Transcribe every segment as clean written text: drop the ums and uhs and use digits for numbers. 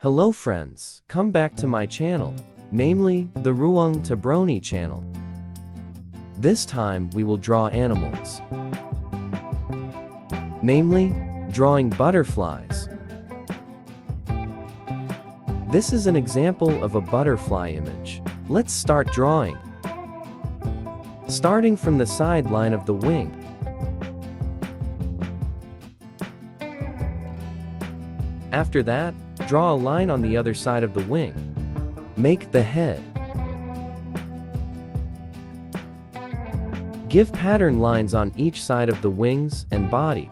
Hello friends, come back to my channel, namely, the Ruangtabroni channel. This time we will draw animals. Namely, drawing butterflies. This is an example of a butterfly image. Let's start drawing. Starting from the sideline of the wing. After that, draw a line on the other side of the wing. Make the head. Give pattern lines on each side of the wings and body.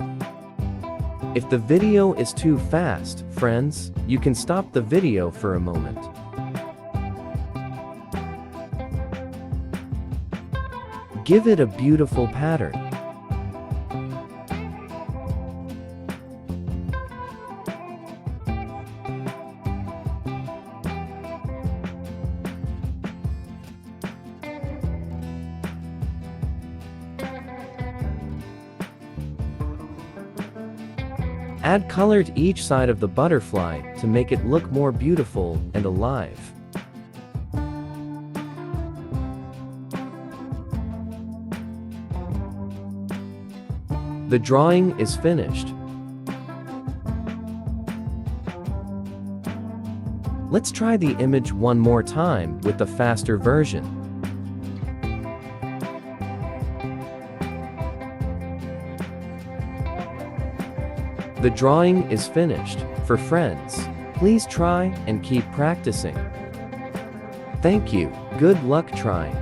If the video is too fast, friends, you can stop the video for a moment. Give it a beautiful pattern. Add color to each side of the butterfly to make it look more beautiful and alive. The drawing is finished. Let's try the image one more time with the faster version. The drawing is finished. For friends, please try and keep practicing. Thank you. Good luck trying.